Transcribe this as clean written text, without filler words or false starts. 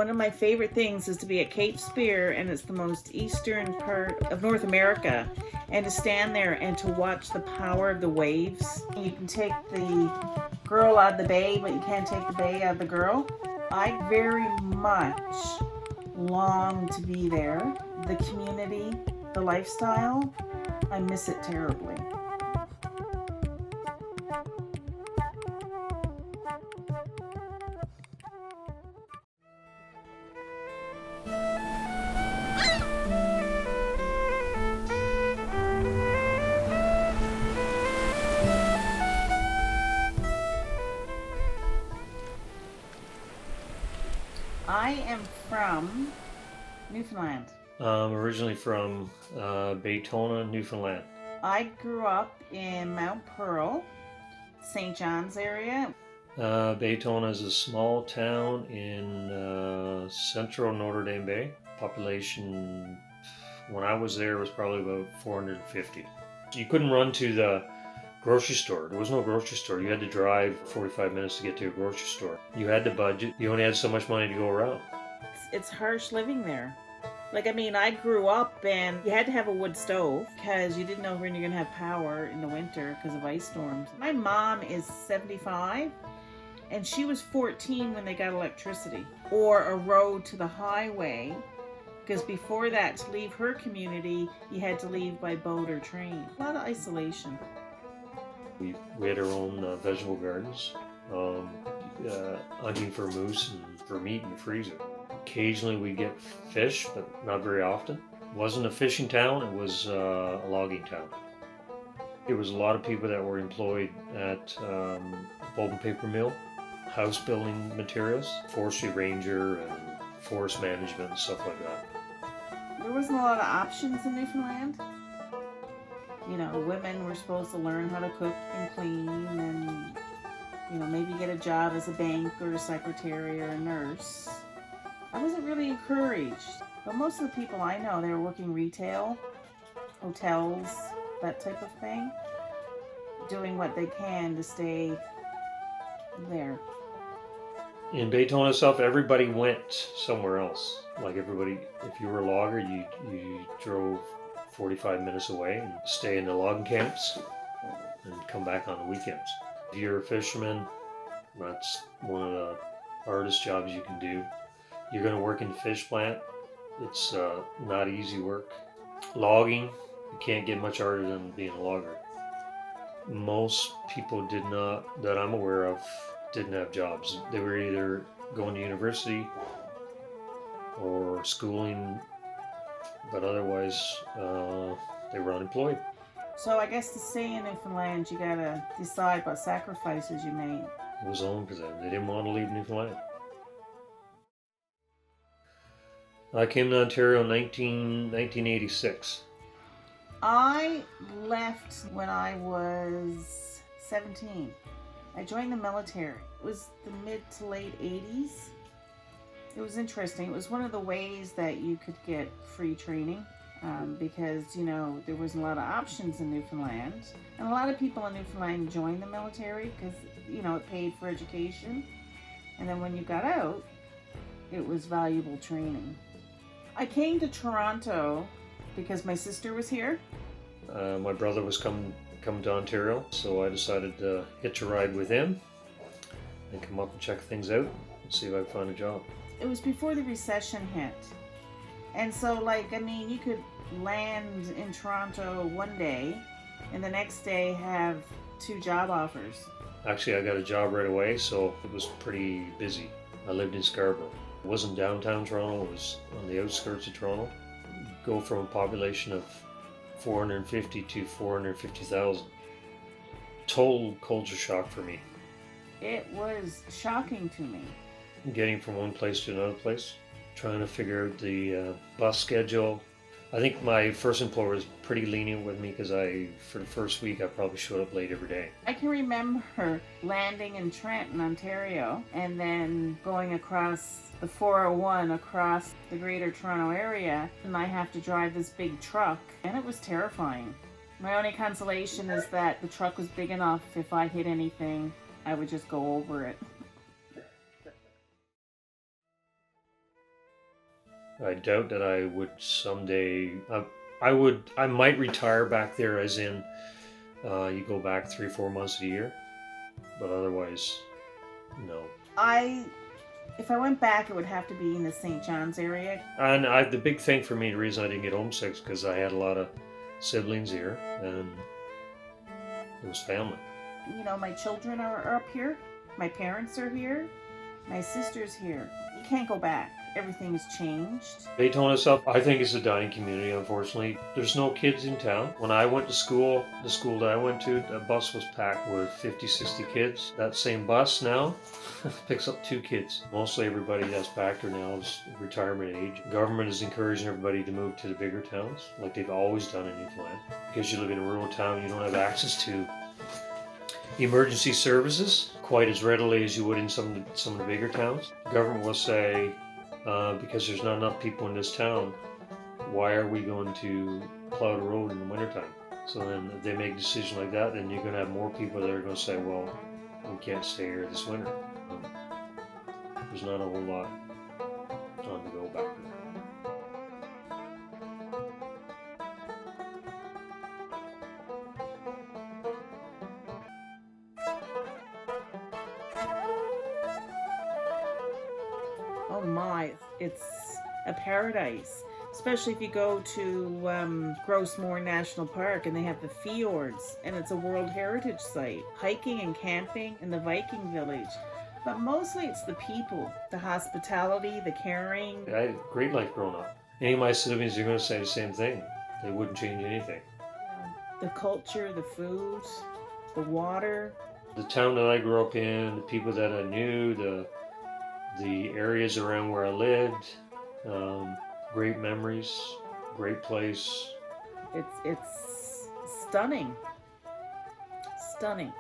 One of my favorite things is to be at Cape Spear, and it's the most eastern part of North America, and to stand there and to watch the power of the waves. You can take the girl out of the bay, but you can't take the bay out of the girl. I very much long to be there. The community, the lifestyle, I miss it terribly. I am from Newfoundland. I'm originally from Baytona, Newfoundland. I grew up in Mount Pearl, St. John's area. Baytona is a small town in central Notre Dame Bay. Population, when I was there, was probably about 450. You couldn't run to the grocery store. There was no grocery store. You had to drive 45 minutes to get to a grocery store. You had to budget. You only had so much money to go around. It's harsh living there. I grew up and you had to have a wood stove because you didn't know when you're going to have power in the winter because of ice storms. My mom is 75 and she was 14 when they got electricity or a road to the highway, because before that, to leave her community, you had to leave by boat or train. A lot of isolation. We had our own vegetable gardens, hunting for moose and for meat in the freezer. Occasionally we get fish, but not very often. It wasn't a fishing town, it was a logging town. There was a lot of people that were employed at pulp and paper mill, house building materials, forestry ranger and forest management and stuff like that. There wasn't a lot of options in Newfoundland. Women were supposed to learn how to cook and clean and, maybe get a job as a bank or a secretary or a nurse. I wasn't really encouraged. But most of the people I know, they were working retail, hotels, that type of thing, doing what they can to stay there. In Baytona itself, everybody went somewhere else. Like everybody, if you were a logger, you drove 45 minutes away and stay in the logging camps and come back on the weekends. If you're a fisherman, that's one of the hardest jobs you can do. You're going to work in the fish plant. It's not easy work. Logging, you can't get much harder than being a logger. Most people did not, that I'm aware of, didn't have jobs. They were either going to university or schooling, but otherwise they were unemployed. So I guess to stay in Newfoundland, you gotta decide what sacrifices you made. It was only because they didn't want to leave Newfoundland. I came to Ontario in 1986. I left when I was 17. I joined the military. It was the mid to late 80s. It was interesting. It was one of the ways that you could get free training because, there wasn't a lot of options in Newfoundland. And a lot of people in Newfoundland joined the military because, it paid for education. And then when you got out, it was valuable training. I came to Toronto because my sister was here. My brother was coming to Ontario, so I decided to hitch a ride with him and come up and check things out and see if I could find a job. It was before the recession hit. And so, you could land in Toronto one day and the next day have 2 job offers. Actually, I got a job right away, so it was pretty busy. I lived in Scarborough. It wasn't downtown Toronto, it was on the outskirts of Toronto. Go from a population of 450 to 450,000. Total culture shock for me. It was shocking to me. Getting from one place to another place, trying to figure out the bus schedule. I think my first employer was pretty lenient with me because for the first week, I probably showed up late every day. I can remember landing in Trenton, Ontario, and then going across the 401 across the Greater Toronto area, and I have to drive this big truck, and it was terrifying. My only consolation is that the truck was big enough, if I hit anything, I would just go over it. I doubt that I would someday. I might retire back there, as in you go back 3-4 months a year, but otherwise, no. If I went back, it would have to be in the St. John's area. And the big thing for me, the reason I didn't get homesick, is because I had a lot of siblings here, and it was family. You know, my children are up here. My parents are here. My sister's here. You can't go back. Everything has changed. Daytona itself, I think, is a dying community, unfortunately. There's no kids in town. When I went to school, the school that I went to, the bus was packed with 50, 60 kids. That same bus now picks up 2 kids. Mostly everybody that's back there now is retirement age. The government is encouraging everybody to move to the bigger towns, like they've always done in Newfoundland. Because you live in a rural town, you don't have access to emergency services quite as readily as you would in some of the bigger towns. The government will say, because there's not enough people in this town, why are we going to plow the road in the wintertime? So then if they make a decision like that, then you're going to have more people that are going to say, well, we can't stay here this winter. There's not a whole lot on to go back there. Oh my, it's a paradise. Especially if you go to Grossmore National Park and they have the fjords and it's a World Heritage Site. Hiking and camping in the Viking village. But mostly it's the people, the hospitality, the caring. I had a great life growing up. Any of my siblings are going to say the same thing. They wouldn't change anything. The culture, the food, the water. The town that I grew up in, the people that I knew, the areas around where I lived, great memories, great place. It's stunning. Stunning.